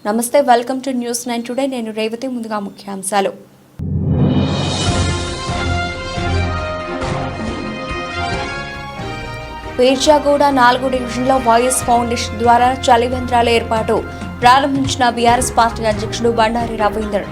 నమస్తే, welcome to news 9 today. నేను రేవతి. ముందుగా ముఖ్యాంశాలు. పీర్జాగూడ 4వ డివిజన్లో వైఎస్ ఫౌండేషన్ ద్వారా చలివేంద్రాల ఏర్పాటు ప్రారంభించిన బీఆర్ఎస్ పార్టీ అధ్యక్షుడు బండారి రవీందర్.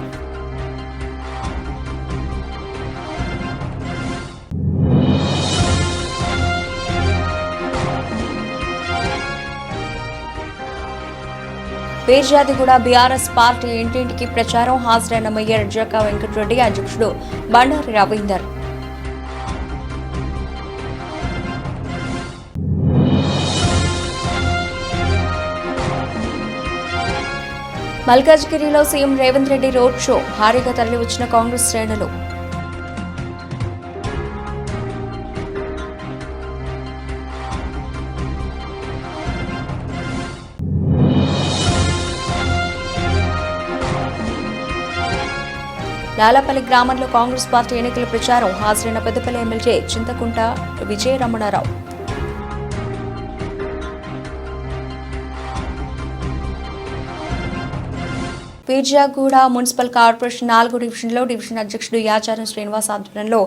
పీర్జాదిగూడ బీఆర్ఎస్ పార్టీ ఇంటింటికి ప్రచారం. హాజరైన మేయర్ జక్కా వెంకటరెడ్డి, అధ్యక్షుడు బండారి రవీందర్. మల్కాజ్గిరిలో CM Revanth Reddy road show. భారీగా తరలివచ్చిన కాంగ్రెస్ శ్రేణులు. లాలాపల్లి గ్రామంలో కాంగ్రెస్ పార్టీ ఎన్నికల ప్రచారం. హాజరైన పెద్దపల్లి ఎమ్మెల్యే చింతకుంట విజయ రమణారావు. పీర్జాగూడ మున్సిపల్ కార్పొరేషన్ 4వ డివిజన్లో డివిజన్ అధ్యక్షుడు యాచారం శ్రీనివాస్ ఆధ్వర్యంలో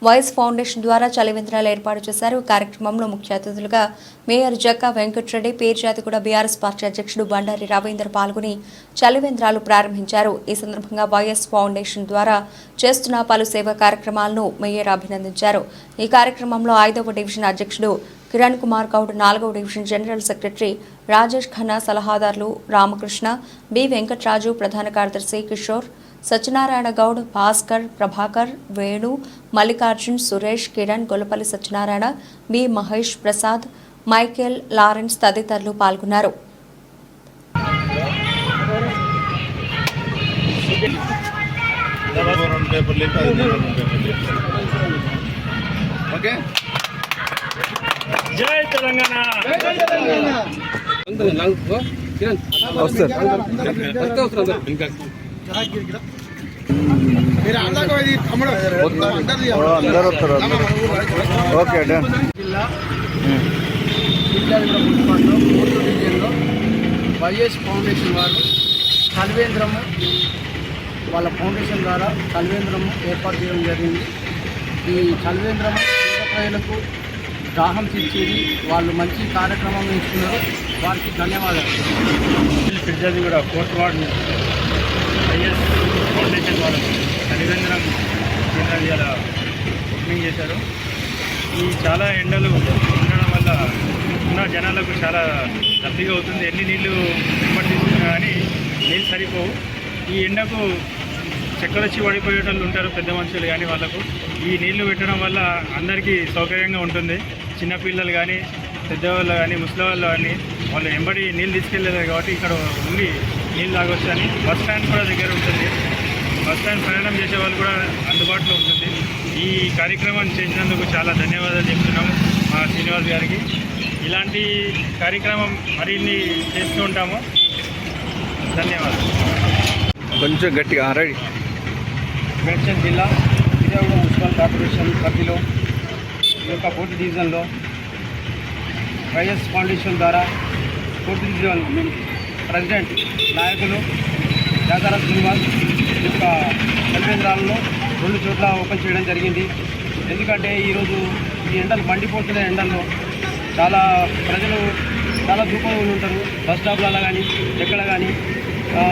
వైఎస్ ఫౌండేషన్ ద్వారా చలివేంద్రాలు ఏర్పాటు చేశారు. ఈ కార్యక్రమంలో ముఖ్య అతిథులుగా mayor Jakka Venkata Reddy, Peerzadiguda BRS party అధ్యక్షుడు బండారి రవీందర్ పాల్గొని చలివేంద్రాలు ప్రారంభించారు. ఈ సందర్భంగా వైఎస్ ఫౌండేషన్ ద్వారా చేస్తున్న పలు సేవా కార్యక్రమాలను మేయర్ అభినందించారు. ఈ కార్యక్రమంలో 5వ డివిజన్ అధ్యక్షుడు కిరణ్ కుమార్ గౌడ్, 4వ division general secretary Rajesh Khanna, సలహాదారులు రామకృష్ణ, బి వెంకట్రాజు, ప్రధాన కార్యదర్శి Kishore, Satyanarayana Goud, Bhaskar, Prabhakar, Venu, Mallikarjun, Suresh, Kiran, Gollapalli Satyanarayana, B Mahesh Prasad, Michael, Lawrence తదితరులు పాల్గొన్నారు. జై తెలంగాణ. వైఎస్ ఫౌండేషన్ వారు చలివేంద్రము వాళ్ళ ఫౌండేషన్ ద్వారా చలివేంద్రము ఏర్పాటు చేయడం జరిగింది. ఈ చలివేంద్రము ప్రజలకు దాహం తీర్చేది. వాళ్ళు మంచి కార్యక్రమం ఇస్తున్నారు. వారికి ధన్యవాదాలు. Peerzadiguda 4th ward YS foundation వారు చలివేంద్రం కేంద్రాలు ఓపెనింగ్ చేశారు. ఈ చాలా ఎండలు ఉండడం వల్ల ఉన్న జనాలకు చాలా రద్దీగా అవుతుంది. ఎన్ని నీళ్లు తీసుకున్నా కానీ నీళ్ళు సరిపోవు. ఈ ఎండకు చక్కెర వచ్చి పడిపోయేటోళ్ళు ఉంటారు, పెద్ద మనుషులు కానీ. వాళ్ళకు ఈ నీళ్లు పెట్టడం వల్ల అందరికీ సౌకర్యంగా ఉంటుంది. చిన్నపిల్లలు కానీ, పెద్దవాళ్ళు కానీ, ముసలివాళ్ళు కానీ వాళ్ళు ఎంబడి నీళ్ళు తీసుకెళ్ళలేదు కాబట్టి ఇక్కడ ఉండి నీళ్ళు తాగొచ్చు అని. బస్ స్టాండ్ కూడా దగ్గర ఉంటుంది. బస్ స్టాండ్ ప్రయాణం చేసే వాళ్ళు కూడా అందుబాటులో ఉంటుంది. ఈ కార్యక్రమాన్ని చేసినందుకు చాలా ధన్యవాదాలు చెప్తున్నాము మా శ్రీనివాస్ గారికి. ఇలాంటి కార్యక్రమం మరిన్ని చేస్తూ ఉంటాము. ధన్యవాదాలు. కొంచెం గట్టిగా రెడీ. మేడ్చల్ జిల్లా పీర్జాగూడ మున్సిపల్ కార్పొరేషన్ పరిధిలో ఈ యొక్క 4th డివిజన్లో వైఎస్ ఫౌండేషన్ ద్వారా 4th డివిజన్ ప్రెసిడెంట్ నాయకులు యాచారం శ్రీనివాస్ యొక్క చలివేంద్రాలను 2 చోట్ల ఓపెన్ చేయడం జరిగింది. ఎందుకంటే ఈరోజు ఈ ఎండలు మండిపోతున్న ఎండల్లో చాలా ప్రజలు చాలా దూపంలో ఉంటారు. బస్ స్టాప్లలో కానీ ఎక్కడ కానీ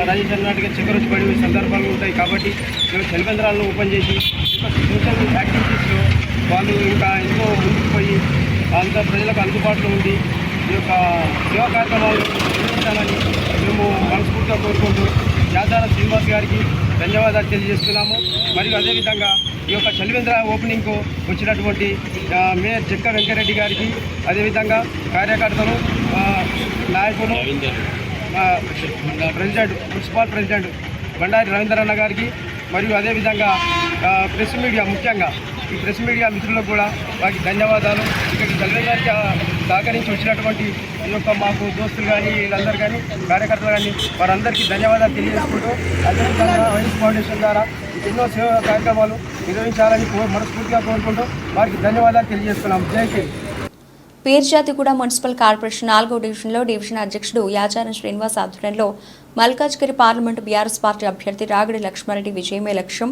రాజేష్ అన్నట్టుగా చక్కెర వచ్చి పడే సందర్భాలు ఉంటాయి. కాబట్టి చలివేంద్రాలను ఓపెన్ చేసి సోషల్ యాక్టివిటీస్లో వాళ్ళు ఇంకా ఎంతో ముందుకు పోయి అంత ప్రజలకు అందుబాటులో ఉండి ఈ యొక్క సేవా కార్యక్రమాలు నిర్వహించాలని మేము మనస్ఫూర్తిగా కోరుకుంటూ యాచారం శ్రీనివాస్ గారికి ధన్యవాదాలు తెలియజేస్తున్నాము. మరియు అదేవిధంగా ఈ యొక్క చలివేంద్ర ఓపెనింగ్కు వచ్చినటువంటి మేయర్ జక్కా వెంకటరెడ్డి గారికి, అదేవిధంగా కార్యకర్తలు, నాయకులు, president municipal president Bandari Ravinder అన్న గారికి, మరియు అదేవిధంగా ప్రెస్ మీడియా, ముఖ్యంగా ఈ ప్రెస్ మీడియా మిత్రులకు కూడా వారికి ధన్యవాదాలు. ఇక్కడికి చలివేంద్రానికి సహకరించి వచ్చినటువంటి ఈ యొక్క మాకు దోస్తులు కానీ, వీళ్ళందరూ కానీ, కార్యకర్తలు కానీ, వారందరికీ ధన్యవాదాలు తెలియజేసుకుంటూ అదేవిధంగా వైఎస్ ఫౌండేషన్ ద్వారా ఎన్నో సేవా కార్యక్రమాలు నిర్వహించాలని మనస్ఫూర్తిగా కోరుకుంటూ వారికి ధన్యవాదాలు తెలియజేస్తున్నాం. జై హింద్. పీర్జాదిగూడ మున్సిపల్ కార్పొరేషన్ 4వ డివిజన్లో డివిజన్ అధ్యక్షుడు యాచారం శ్రీనివాస్ ఆధ్వర్యంలో మల్కాజ్గిరి పార్లమెంటు బీఆర్ఎస్ పార్టీ అభ్యర్థి రాగిడి లక్ష్మారెడ్డి విజయమే లక్ష్యం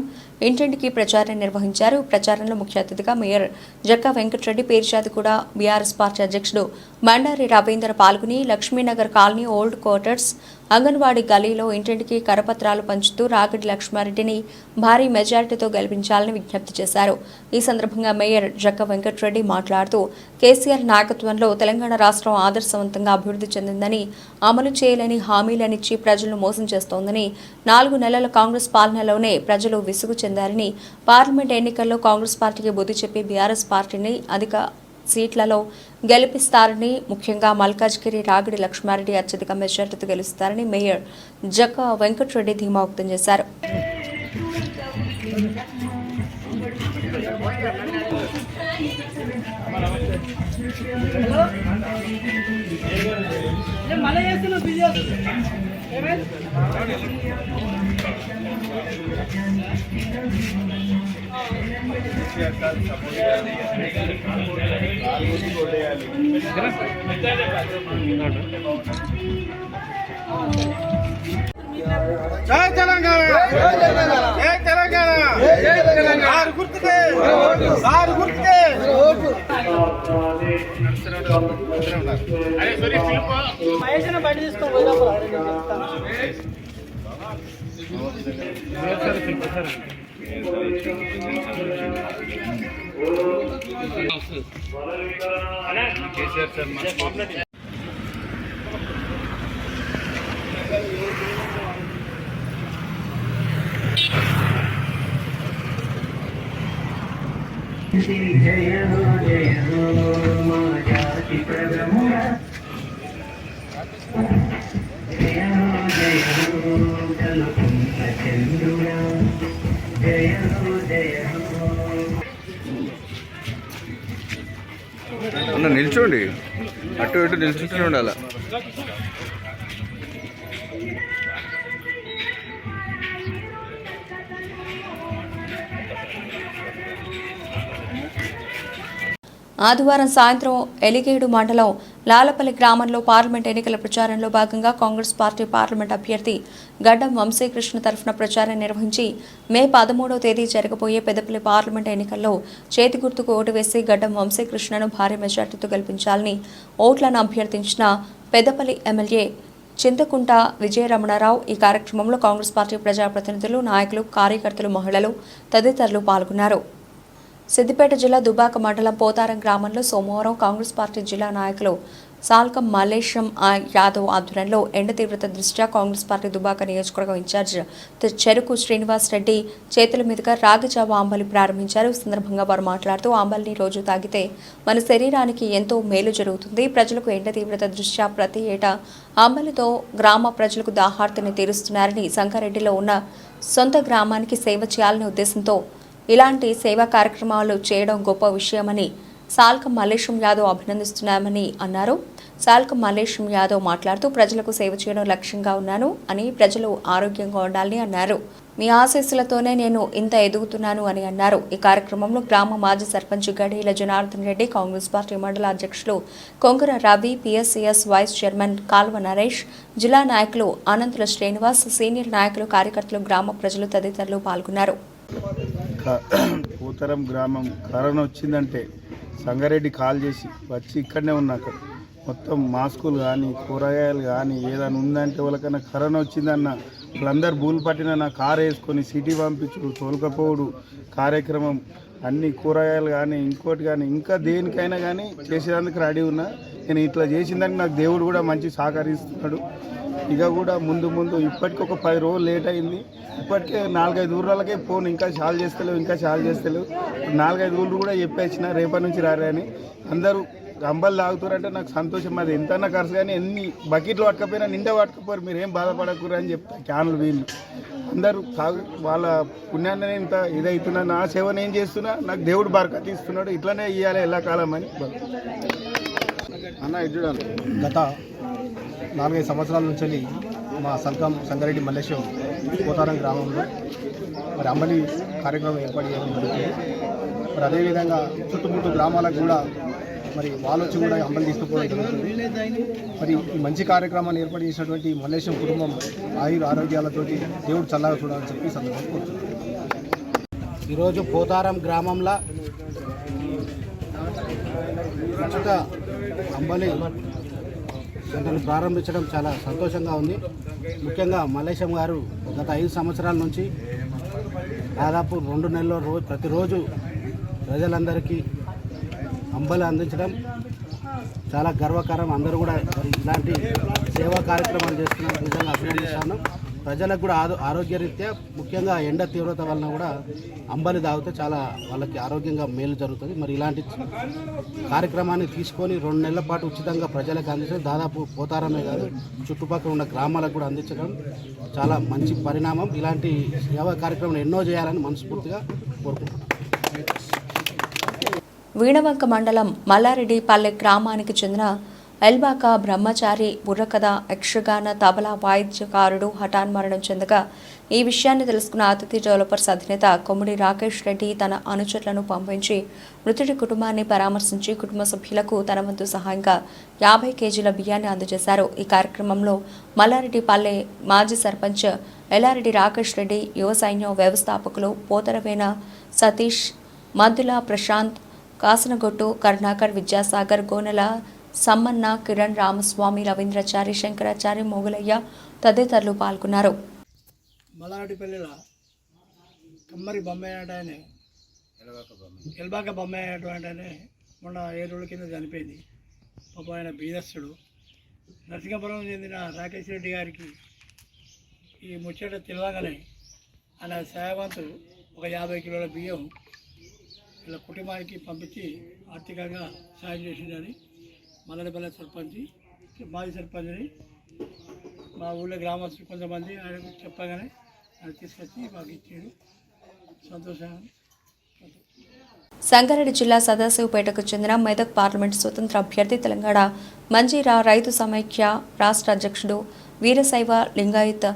ఇంటింటికి ప్రచారం నిర్వహించారు. ప్రచారంలో ముఖ్య అతిథిగా mayor Jakka Venkatareddy, Peerzadiguda BRS party అధ్యక్షుడు బండారి రవీందర్ పాల్గొని Lakshminagar colony, old quarters, anganwadi గలీలో ఇంటింటికి కరపత్రాలు పంచుతూ రాగిడి లక్ష్మారెడ్డిని భారీ మెజారిటీతో గెలిపించాలని విజ్ఞప్తి చేశారు. ఈ సందర్భంగా మేయర్ జక్కా వెంకటరెడ్డి మాట్లాడుతూ కేసీఆర్ నాయకత్వంలో తెలంగాణ రాష్ట్రం ఆదర్శవంతంగా అభివృద్ధి చెందిందని, అమలు చేయలేని హామీలనిచ్చి ప్రజలను మోసం చేస్తోందని, 4 నెలల కాంగ్రెస్ పాలనలోనే ప్రజలు విసుగు చెందారని, పార్లమెంట్ ఎన్నికల్లో కాంగ్రెస్ పార్టీకి బుద్ధి చెప్పి బీఆర్ఎస్ పార్టీని అధిక సీట్లలో గెలిపిస్తారని, ముఖ్యంగా మల్కాజ్గిరి రాగిడి లక్ష్మారెడ్డి అత్యధిక మెజార్టీతో గెలుస్తారని మేయర్ జక్కా వెంకటరెడ్డి ధీమా వ్యక్తం చేశారు. జై తెలంగాణ, జై తెలంగాణ, జై తెలంగాణ. ఆరు గుర్తుకే, ఆరు గుర్తుకే. మహేష్ బయట తీసుకొని పోయినప్పుడు జయ హో జయ హో మా జాతి ప్రథముడా, జయ హో జయ హో తలుపుంత చంద్రుడా, జయ హో జయ హో. నిల్చోండి, అటు ఇటు నిల్చుంటూనే ఉండాలి. ఆదివారం సాయంత్రం ఎలిగేడు మండలం లాలపల్లి గ్రామంలో పార్లమెంట్ ఎన్నికల ప్రచారంలో భాగంగా కాంగ్రెస్ పార్టీ పార్లమెంట్ అభ్యర్థి గడ్డం వంశీకృష్ణ తరఫున ప్రచారం నిర్వహించి మే 13వ తేదీ జరగబోయే పెద్దపల్లి పార్లమెంట్ ఎన్నికల్లో చేతి గుర్తుకు ఓటు వేసి గడ్డం వంశీకృష్ణను భారీ మెజార్టీతో గెలిపించాలని ఓట్లను అభ్యర్థించిన పెద్దపల్లి ఎమ్మెల్యే చింతకుంట విజయరమణారావు. ఈ కార్యక్రమంలో కాంగ్రెస్ పార్టీ ప్రజాప్రతినిధులు, నాయకులు, కార్యకర్తలు, మహిళలు తదితరులు పాల్గొన్నారు. సిద్దిపేట జిల్లా దుబాక మండలం పోతారం గ్రామంలో సోమవారం కాంగ్రెస్ పార్టీ జిల్లా నాయకులు సాల్కం మల్లేశం యాదవ్ ఆధ్వర్యంలో ఎండ తీవ్రత దృష్ట్యా కాంగ్రెస్ పార్టీ దుబాక నియోజకవర్గం ఇన్ఛార్జ్ చెరుకు శ్రీనివాస్ రెడ్డి చేతుల మీదుగా రాగిజావ అంబలి ప్రారంభించారు. ఈ సందర్భంగా వారు మాట్లాడుతూ అంబలిని రోజు తాగితే మన శరీరానికి ఎంతో మేలు జరుగుతుంది. ప్రజలకు ఎండ తీవ్రత దృష్ట్యా ప్రతి ఏటా అంబలితో గ్రామ ప్రజలకు దాహార్తిని తీరుస్తున్నారని, సంగారెడ్డిలో ఉన్న సొంత గ్రామానికి సేవ చేయాలనే ఉద్దేశంతో ఇలాంటి సేవా కార్యక్రమాలు చేయడం గొప్ప విషయమని సాల్కం మల్లేశం యాదవ్ అభినందిస్తున్నామని అన్నారు. సాల్కం మల్లేశం యాదవ్ మాట్లాడుతూ ప్రజలకు సేవ చేయడం లక్ష్యంగా ఉన్నాను అని, ప్రజలు ఆరోగ్యంగా ఉండాలని అన్నారు. మీ ఆశీస్సులతోనే నేను ఇంత ఎదుగుతున్నాను అని అన్నారు. ఈ కార్యక్రమంలో గ్రామ మాజీ సర్పంచ్ గడీల జనార్దన్ రెడ్డి, కాంగ్రెస్ పార్టీ మండల అధ్యక్షులు Kongara Ravi, PSCS vice chairman Kalva Naresh, జిల్లా నాయకులు అనంతుల శ్రీనివాస్, సీనియర్ నాయకులు, కార్యకర్తలు, గ్రామ ప్రజలు తదితరులు పాల్గొన్నారు. పూతరం గ్రామం కరోనా వచ్చిందంటే సంగారెడ్డి కాల్ చేసి వచ్చి ఇక్కడనే ఉన్నాక మొత్తం మాస్కులు కానీ, కూరగాయలు కానీ ఏదైనా ఉందంటే వాళ్ళకన్నా కరోనా వచ్చిందన్న వాళ్ళందరూ బూలు పట్టిన నా కారు వేసుకొని సిటీ పంపించుడు, తోలుకపోవుడు కార్యక్రమం, అన్ని కూరగాయలు కానీ ఇంకోటి కానీ ఇంకా దేనికైనా కానీ చేసేందుకు రెడీ ఉన్నా. నేను ఇట్లా చేసిందానికి నాకు దేవుడు కూడా మంచి సహకరిస్తున్నాడు. ఇక కూడా ముందు ముందు ఇప్పటికి ఒక 10 రోజులు లేట్ అయింది. ఇప్పటికే 4-5 ఊర్లకే ఫోన్ ఇంకా చాలు చేస్తలేవు, ఇంకా చాలు చేస్తలేవు. 4-5 ఊళ్ళు కూడా చెప్పేసిన రేపటి నుంచి రారే అని. అందరూ అంబలు తాగుతారంటే నాకు సంతోషం. అది ఎంతన్నా ఖర్చు కానీ ఎన్ని బకెట్లు పట్టుకపోయినా నిండా పట్టుకపోరు, మీరు ఏం బాధపడకూరు అని చెప్తా. క్యాన్లు వీళ్ళు అందరూ వాళ్ళ పుణ్యాన్ని ఇంత ఇదవుతున్నా, నా సేవ నేను చేస్తున్నా, నాకు దేవుడు బరకత్ ఇస్తున్నాడు. ఇట్లనే ఇవ్వాలి ఎల్లకాలం అని అన్న. ఇది చూడాలి, గత 4-5 సంవత్సరాల నుంచి మా సంగారెడ్డి మల్లేశం పోతారం గ్రామంలో మరి అంబలి కార్యక్రమం ఏర్పాటు చేయడం జరుగుతుంది. మరి అదేవిధంగా చుట్టుముట్టు గ్రామాలకు కూడా మరి వాళ్ళు వచ్చి కూడా అంబలి తీసుకుపోవడం జరుగుతుంది. మరి ఈ మంచి కార్యక్రమాన్ని ఏర్పాటు చేసినటువంటి మల్లేశం కుటుంబం ఆరోగ్యాలతోటి దేవుడు చల్లగా చూడాలని చెప్పి సందర్భంగా కోరుతున్నాను. ఈరోజు పోతారం గ్రామంలో ఉచిత అంబలి సెంటర్ను ప్రారంభించడం చాలా సంతోషంగా ఉంది. ముఖ్యంగా మల్లేశం గారు గత 5 సంవత్సరాల నుంచి దాదాపు 2 నెలల్లో ప్రతిరోజు ప్రజలందరికీ అంబలి అందించడం చాలా గర్వకారం. అందరూ కూడా ఇలాంటి సేవా కార్యక్రమాలు చేస్తున్నారు, నిజంగా అభినందిస్తాను. ప్రజలకు కూడా ఆరోగ్యరీత్యా ముఖ్యంగా ఎండ తీవ్రత వలన కూడా అంబలి తాగితే చాలా వాళ్ళకి ఆరోగ్యంగా మేలు జరుగుతుంది. మరి ఇలాంటి కార్యక్రమాన్ని తీసుకొని 2 నెలల పాటు ఉచితంగా ప్రజలకు అందించడం, దాదాపు పోతారమే కాదు చుట్టుపక్కల ఉన్న గ్రామాలకు కూడా అందించడం చాలా మంచి పరిణామం. ఇలాంటి సేవా కార్యక్రమాలు ఎన్నో చేయాలని మనస్ఫూర్తిగా కోరుకుంటున్నాను. వీణవంక మండలం మల్లారెడ్డిపల్లె గ్రామానికి చెందిన ఎల్బాక బ్రహ్మచారి బుర్రకథ యక్షగాన తబలా వాయిద్యకారుడు హఠాన్మరణం చెందగా ఈ విషయాన్ని తెలుసుకున్న అతిథి డెవలపర్స్ అధినేత కొమ్మిడి రాకేష్ రెడ్డి తన అనుచరులను పంపించి మృతుడి కుటుంబాన్ని పరామర్శించి కుటుంబ సభ్యులకు తన వంతు సహాయంగా 50 కేజీల బియ్యాన్ని అందజేశారు. ఈ కార్యక్రమంలో మల్లారెడ్డిపల్లె మాజీ సర్పంచ్ ఎల్లారెడ్డి రాకేష్ రెడ్డి, యువ సైన్యం వ్యవస్థాపకులు పోతరవేన సతీష్, మద్దుల ప్రశాంత్, కాసనగొట్టు కరుణాకర్, విద్యాసాగర్, గోనెల సమ్మన్న, కిరణ్, రామస్వామి, రవీంద్రచారి, శంకరాచారి, మొగులయ్య తదితరులు పాల్గొన్నారు. మల్లారెడ్డిపల్లిలో కమ్మరి బొమ్మాయి అంటే ఎల్బాక బొమ్మాయి అటువంటి మొన్న 7 రోజుల కింద చనిపోయింది. పాప ఆయన బీదస్తుడు. నరసింహపురం చెందిన రాకేష్ రెడ్డి గారికి ఈ ముచ్చట తెలియగానే ఆయన సేవవంతులు ఒక 50 కిలోల బియ్యం ఇలా కుటుంబానికి పంపించి ఆర్థికంగా సాయం చేసిందని మల్లారెడ్డిపల్లి సర్పంచ్, మాజీ సర్పంచ్ని, మా ఊళ్ళో గ్రామస్తులు కొంతమంది ఆయన చెప్పగానే ఆయన తీసుకొచ్చి మాకు ఇచ్చాడు. సంతోషంగా. సంగారెడ్డి జిల్లా సదాశివపేటకు చెందిన మెదక్ పార్లమెంటు స్వతంత్ర అభ్యర్థి, తెలంగాణ మంజీరా రైతు సమైక్య రాష్ట్ర అధ్యక్షుడు, వీరశైవ లింగాయత్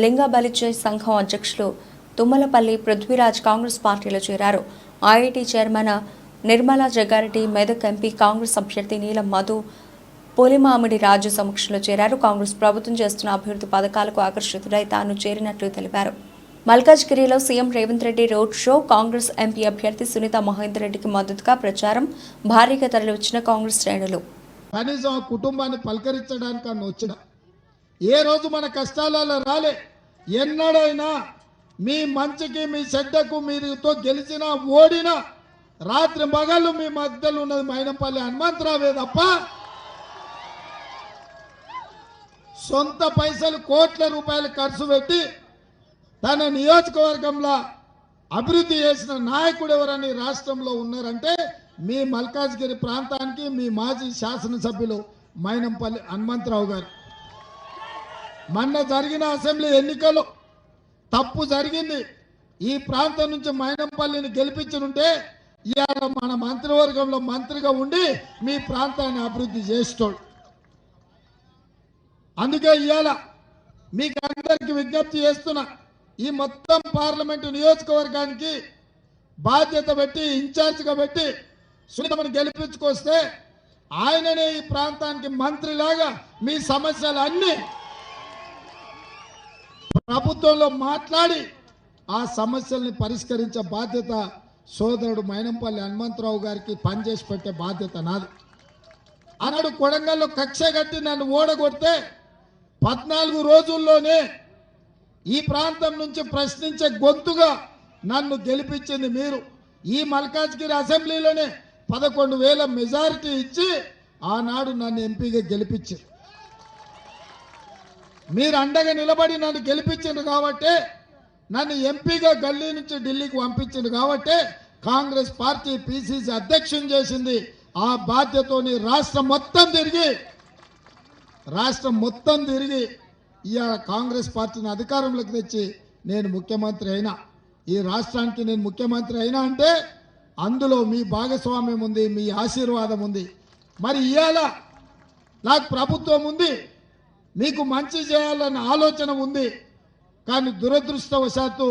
లింగబలిజ సంఘం అధ్యక్షులు తుమ్మలపల్లి పృథ్వీరాజ్ కాంగ్రెస్ పార్టీలో చేరారు. IIT chairman Nirmala Jagga Reddy, Medak MP Congress అభ్యర్థి నీలం మధు పులిమామిడి రాజు సమక్షంలో చేరారు. కాంగ్రెస్ ప్రభుత్వం చేస్తున్న అభివృద్ధి పథకాలకు ఆకర్షితుడై తాను చేరినట్లు తెలిపారు. మల్కాజ్గిరిలో CM Revanth Reddy road show. Congress MP అభ్యర్థి సునీత మహేందర్ రెడ్డికి మద్దతుగా ప్రచారం. భారీగా తరలివచ్చిన కాంగ్రెస్ శ్రేణులు. కనీసం ఆ కుటుంబాన్ని పలకరించడానికన్నా వచ్చిన ఏ రోజు మన కష్టాలలో రాలే. ఎన్నడైనా మీ మంచికి మీ చెడ్డకు మీరుతో గెలిచినా ఓడినా రాత్రి మగళ్ళు మీ మధ్యలో ఉన్నది మైనంపల్లి హనుమంతరావే తప్ప సొంత పైసలు కోట్ల రూపాయలు ఖర్చు పెట్టి తన నియోజకవర్గంలో అభివృద్ధి చేసిన నాయకుడు ఎవరని రాష్ట్రంలో ఉన్నారంటే మీ మల్కాజ్గిరి ప్రాంతానికి మీ మాజీ శాసనసభ్యులు మైనంపల్లి హనుమంతరావు గారు. మొన్న జరిగిన అసెంబ్లీ ఎన్నికల్లో తప్పు జరిగింది. ఈ ప్రాంతం నుంచి మైనంపల్లిని గెలిపించుంటే ఇవాళ మన మంత్రివర్గంలో మంత్రిగా ఉండి మీ ప్రాంతాన్ని అభివృద్ధి చేస్తాడు. అందుకే ఇవాళ మీకు అందరికి విజ్ఞప్తి చేస్తున్నా, ఈ మొత్తం పార్లమెంటు నియోజకవర్గానికి బాధ్యత పెట్టి ఇన్ఛార్జ్గా పెట్టి సునీతమని గెలిపించుకొస్తే ఆయననే ఈ ప్రాంతానికి మంత్రిలాగా మీ సమస్యలు అన్నీ ప్రభుత్వంలో మాట్లాడి ఆ సమస్యల్ని పరిష్కరించే బాధ్యత సోదరుడు మైనంపల్లి హనుమంతరావు గారికి పనిచేసి పెట్టే బాధ్యత నాది. ఆనాడు కొడంగల్లో కక్ష కట్టి నన్ను ఓడగొడితే 14 రోజుల్లోనే ఈ ప్రాంతం నుంచి ప్రశ్నించే గొంతుగా నన్ను గెలిపించింది మీరు. ఈ మల్కాజ్గిరి అసెంబ్లీలోనే 11,000 మెజారిటీ ఇచ్చి ఆనాడు నన్ను ఎంపీగా గెలిపించారు. మీరు అండగా నిలబడి నన్ను గెలిపించింది కాబట్టి, నన్ను ఎంపీగా గల్లీ నుంచి ఢిల్లీకి పంపించింది కాబట్టి కాంగ్రెస్ పార్టీ పిసిసి అధ్యక్షుని చేసింది. ఆ బాధ్యతని రాష్ట్రం మొత్తం తిరిగి ఇవాళ కాంగ్రెస్ పార్టీని అధికారంలోకి తెచ్చి నేను ముఖ్యమంత్రి అయినా. ఈ రాష్ట్రానికి నేను ముఖ్యమంత్రి అయినా అంటే అందులో మీ భాగస్వామ్యం ఉంది, మీ ఆశీర్వాదం ఉంది. మరి ఇవాళ నాకు ప్రభుత్వం ఉంది, మీకు మంచి చేయాలన్న ఆలోచన ఉంది. కానీ దురదృష్టవశాత్తు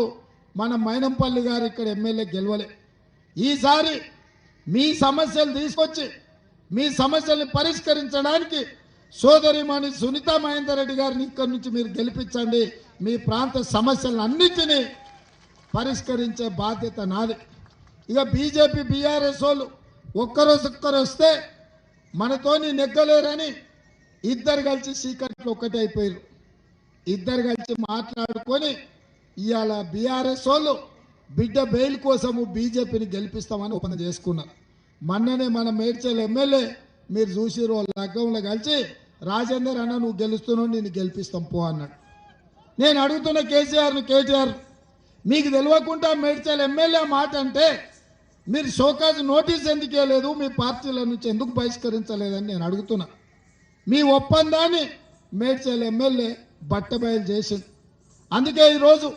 మన మైనంపల్లి గారు ఇక్కడ ఎమ్మెల్యే గెలవలే. ఈసారి మీ సమస్యలు తీసుకొచ్చి మీ సమస్యల్ని పరిష్కరించడానికి సోదరిమణి సునీతా మహేందర్ రెడ్డి గారిని ఇక్కడి నుంచి మీరు గెలిపించండి. మీ ప్రాంత సమస్యలన్నింటినీ పరిష్కరించే బాధ్యత నాది. ఇక బీజేపీ బీఆర్ఎస్ వాళ్ళు ఒక్కరు వస్తే మనతోని నెగ్గలేరని ఇద్దరు కలిసి సీక్రెట్లు ఒక్కటే అయిపోయారు. ఇద్దరు కలిసి మాట్లాడుకొని ఇవాళ బీఆర్ఎస్ వాళ్ళు బిడ్డ బెయిల్ కోసము బీజేపీని గెలిపిస్తామని ఒప్పందం చేసుకున్నారు. మొన్ననే మన మేడ్చల్ ఎమ్మెల్యే మీరు చూసిరు లగ్గంలో కలిసి రాజేందర్ అన్న నువ్వు గెలుస్తున్నావు నేను గెలిపిస్తాం పో అన్నాడు. నేను అడుగుతున్న కేటీఆర్ మీకు తెలియకుండా మేడ్చల్ ఎమ్మెల్యే మాట అంటే మీరు షోకాజ్ నోటీస్ ఎందుకు ఇవ్వలేదు, మీ పార్టీల నుంచి ఎందుకు బహిష్కరించలేదని నేను అడుగుతున్నా. మీ ఒప్పందాన్ని మేడ్చల్ ఎమ్మెల్యే బట్టబయలు చేసింది. అందుకే ఈరోజు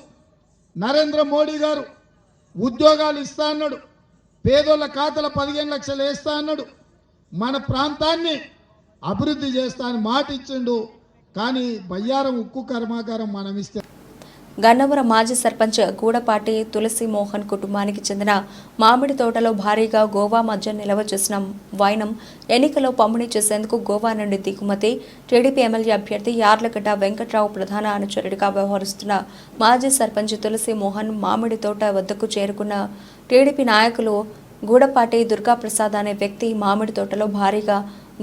నరేంద్ర మోడీ గారు ఉద్యోగాలు ఇస్తా అన్నాడు, పేదోళ్ళ ఖాతాల 15 లక్షలు వేస్తా అన్నాడు, మన ప్రాంతాన్ని అభివృద్ధి చేస్తా అని మాట ఇచ్చిండు. కానీ బయ్యారం ఉక్కు కర్మాగారం మనం ఇస్తే గన్నవరం మాజీ సర్పంచ్ గూడపాటి తులసి మోహన్ కుటుంబానికి చెందిన మామిడి తోటలో భారీగా గోవా మద్యం నిల్వ చేసిన వైనం ఎన్నికల్లో పంపిణీ చేసేందుకు గోవా నుండి దిగుమతి. టీడీపీ ఎమ్మెల్యే అభ్యర్థి యార్లగడ్డ వెంకట్రావు ప్రధాన అనుచరుడిగా వ్యవహరిస్తున్న మాజీ సర్పంచ్ తులసి మోహన్ మామిడి తోట వద్దకు చేరుకున్న టీడీపీ నాయకులు గూడపాటి దుర్గాప్రసాద్ అనే వ్యక్తి మామిడి తోటలో భారీగా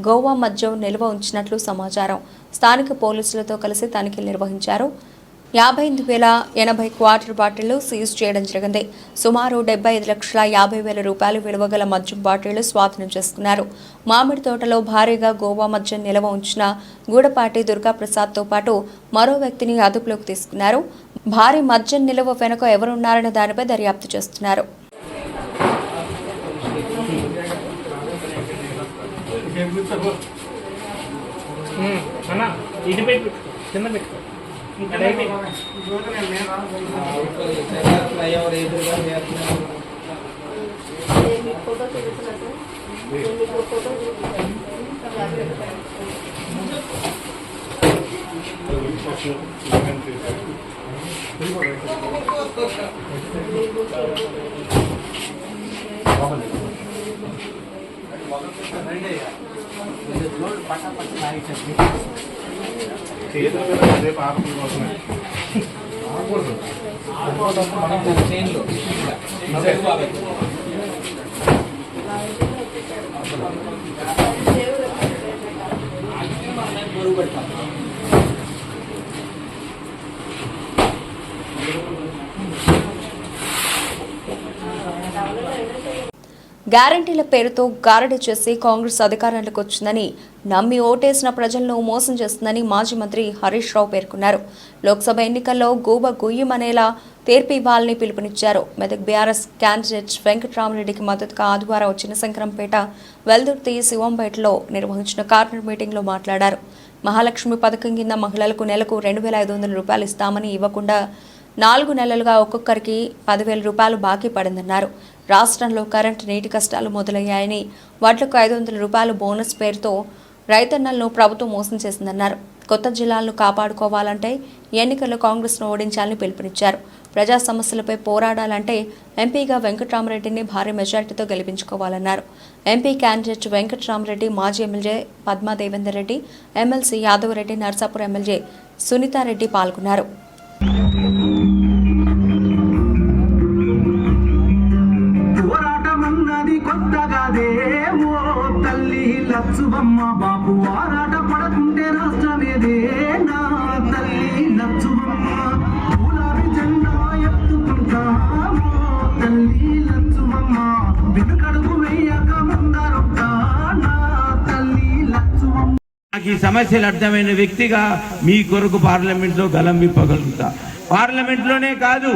గోవా మద్యం నిల్వ ఉంచినట్లు సమాచారం. స్థానిక పోలీసులతో కలిసి తనిఖీలు నిర్వహించారు. 58,080 క్వార్టర్ బాటిళ్లు సీజ్ చేయడం జరిగింది. సుమారు 75,50,000 రూపాయలు విలువ గల మద్యం బాటిళ్లు స్వాధీనం చేసుకున్నారు. మామిడి తోటలో భారీగా గోవా మద్యం నిల్వ ఉంచిన గూడపాటి దుర్గాప్రసాద్తో పాటు మరో వ్యక్తిని అదుపులోకి తీసుకున్నారు. భారీ మద్యం నిల్వ వెనుక ఎవరున్నారనే దానిపై దర్యాప్తు చేస్తున్నారు. గ్యారంటీల పేరుతో గారడీ చేసి కాంగ్రెస్ అధికారంలోకి వచ్చిందని నమ్మి ఓటేసిన ప్రజలను మోసం చేస్తుందని మాజీ మంత్రి హరీష్ రావు పేర్కొన్నారు. లోక్సభ ఎన్నికల్లో గూబ గుయ్యమనేలా తీర్పు ఇవ్వాలని పిలుపునిచ్చారు. మెదక్ బీఆర్ఎస్ క్యాండిడేట్ వెంకట్రామరెడ్డికి మద్దతుగా ఆదివారం చిన్నశంకరంపేట, వెల్దుర్తి, శివంపేటలో నిర్వహించిన కార్నర్ మీటింగ్లో మాట్లాడారు. మహాలక్ష్మి పథకం కింద మహిళలకు నెలకు 2,500 రూపాయలు ఇస్తామని ఇవ్వకుండా 4 నెలలుగా ఒక్కొక్కరికి 10,000 రూపాయలు బాకీ పడిందన్నారు. రాష్ట్రంలో కరెంటు, నీటి కష్టాలు మొదలయ్యాయని, వడ్లకు 500 రూపాయలు బోనస్ పేరుతో రైతన్నలను ప్రభుత్వం మోసం చేసిందన్నారు. కొత్త జిల్లాలను కాపాడుకోవాలంటే ఎన్నికల్లో కాంగ్రెస్ను ఓడించాలని పిలుపునిచ్చారు. ప్రజా సమస్యలపై పోరాడాలంటే ఎంపీగా వెంకట్రామరెడ్డిని భారీ మెజార్టీతో గెలిపించుకోవాలన్నారు. ఎంపీ క్యాండిడేట్ వెంకట్రామరెడ్డి, మాజీ MLA Padma Devender Reddy, MLC Yadava Reddy, Narsapur MLA Sunitha Reddy పాల్గొన్నారు. లచ్చుబమ్మ బాబు ఆరాట పడకుంటే రాష్ట్రమేదే నా తల్లి లచ్చుబమ్మ గులాబీ జెండా ఎత్తుకుంటా తల్లి లచ్చుబమ్మ వెనుకడుగు వేయక ముందరొక్క నా తల్లి లచ్చుబమ్మ. నాకు ఈ సమస్యలు అర్థమైన వ్యక్తిగా మీ కొరకు పార్లమెంట్లో గలం విప్పగలుగుతా. పార్లమెంట్లోనే కాదు,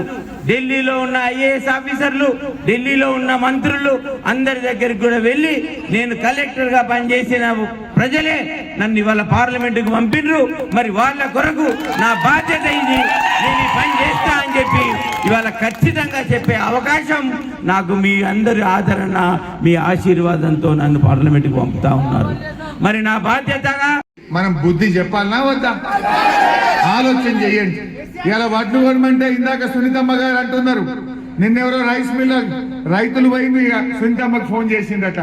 ఢిల్లీలో ఉన్న ఐఏఎస్ ఆఫీసర్లు, ఢిల్లీలో ఉన్న మంత్రులు అందరి దగ్గరికి కూడా వెళ్ళి నేను కలెక్టర్గా పనిచేసిన ప్రజలే నన్ను ఇవాళ పార్లమెంటుకు పంపినరు. మరి వాళ్ళ కొరకు నా బాధ్యత ఇది, నేను ఈ పని చేస్తా అని చెప్పి ఇవాళ ఖచ్చితంగా చెప్పే అవకాశం నాకు మీ అందరి ఆదరణ, మీ ఆశీర్వాదంతో నన్ను పార్లమెంటుకు పంపుతా ఉన్నారు. మరి నా బాధ్యతగా మనం బుద్ధి చెప్పాలనా వద్దా? ఆలోచన చేయండి. ఇలా వడ్లు కొనమంటే ఇందాక సునీతమ్మ గారు అంటున్నారు, నిన్నెవరో రైస్ మిల్లర్ రైతులు పోయి సునీతమ్మకు ఫోన్ చేసిండట,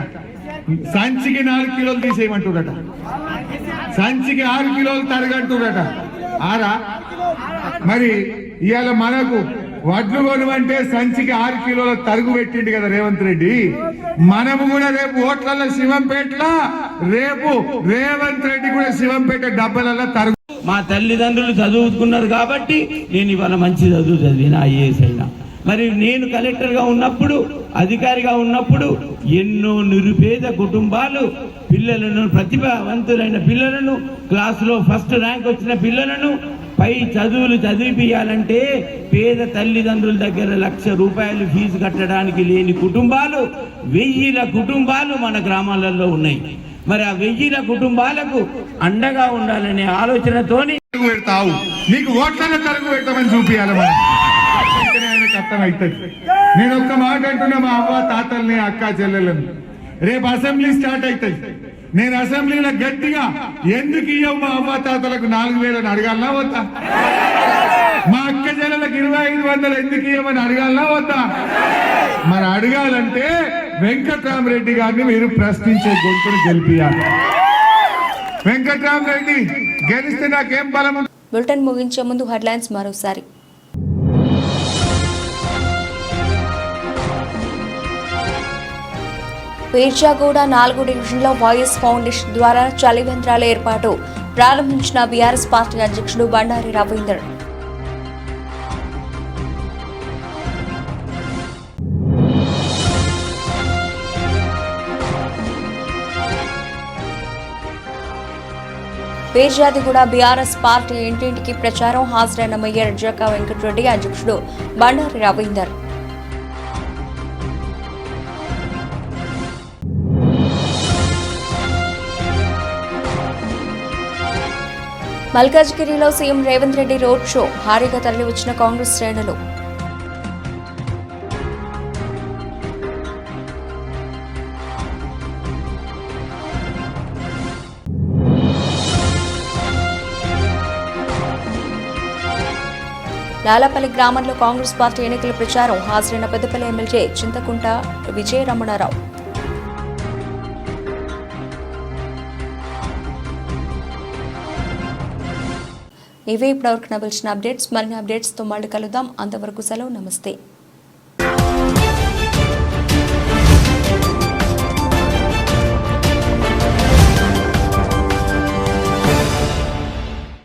సంచికి 4 కిలోలు తీసేయమంటురట, సంచికి 6 కిలోలు తరగంటురట. ఆరా మరి ఇవాళ మనకు వడ్లు కొనమంటే సంచికి 6 కిలోల తరుగు పెట్టిండు కదా రేవంత్ రెడ్డి. మనము కూడా రేపు ఓట్లలో శివంపేటలో రేపు రేవంత్ రెడ్డి కూడా శివంపేట డబ్బలలో తరుగు. మా తల్లిదండ్రులు చదువుకున్నారు కాబట్టి నేను ఇవాళ మంచి చదువు చదివిన, ఐఏఎస్ అయినా. మరి నేను కలెక్టర్గా ఉన్నప్పుడు, అధికారిగా ఉన్నప్పుడు ఎన్నో నిరుపేద కుటుంబాలు పిల్లలను, ప్రతిభావంతులైన పిల్లలను, క్లాసులో ఫస్ట్ ర్యాంక్ వచ్చిన పిల్లలను పై చదువులు చదివిపియాలంటే పేద తల్లిదండ్రుల దగ్గర 1,00,000 రూపాయలు ఫీజు కట్టడానికి లేని కుటుంబాలు 1000 కుటుంబాలు మన గ్రామాలలో ఉన్నాయి. మరి ఆ 1000 కుటుంబాలకు అండగా ఉండాలనే ఆలోచనతోని పెడతావు, నీకు ఓట్లలో తరుగు పెట్టమని చూపించాలి. మనం ఆయనకు అర్థమవుతుంది. నేను ఒక్క మాట అంటున్నా, మా అవ్వ తాతల్ని, అక్క చెల్లెలను, రేపు అసెంబ్లీ స్టార్ట్ అవుతుంది. నేను అసెంబ్లీలో గట్టిగా ఎందుకు ఇవ్వవు మా అవ్వ తాతలకు 4,000 అడగాలనా వద్దా? మా అక్క చెల్లెలకు 2,500 ఎందుకు ఇవ్వమని అడగాలనా వద్దా? మరి అడగాలంటే వెంకట్రామరెడ్డి గారిని మీరు ప్రశ్నించే గొంతును గెలిపియాలి. వెంకట్రామరెడ్డి గెలిస్తే నాకేం బలం? బులెటిన్ ముగించే ముందు హెడ్లైన్స్ మరోసారి. పీర్జాగూడ 4 డివిజన్లో వైఎస్ ఫౌండేషన్ ద్వారా చలివేంద్రాల ఏర్పాటు ప్రారంభించిన బీఆర్ఎస్ పార్టీ అధ్యక్షుడు బండారి రవీందర్. పీర్జాదిగూడ బీఆర్ఎస్ పార్టీ ఇంటింటికి ప్రచారం, హాజరైన మేయర్ జక్కా వెంకటరెడ్డి, అధ్యక్షుడు బండారి రవీందర్. మల్కాజ్గిరిలో CM Revanth Reddy road show, భారీగా తరలివచ్చిన కాంగ్రెస్ శ్రేణులు. లాలాపల్లి గ్రామంలో కాంగ్రెస్ పార్టీ ఎన్నికల ప్రచారం, హాజరైన పెద్దపల్లి ఎమ్మెల్యే చింతకుంట విజయరమణారావు. ఇవే ఇప్పటివరకు నవల్సిన అప్డేట్స్. మరిన్ని అప్డేట్స్తో మళ్ళీ కలుద్దాం. అంతవరకు సెలవు, నమస్తే.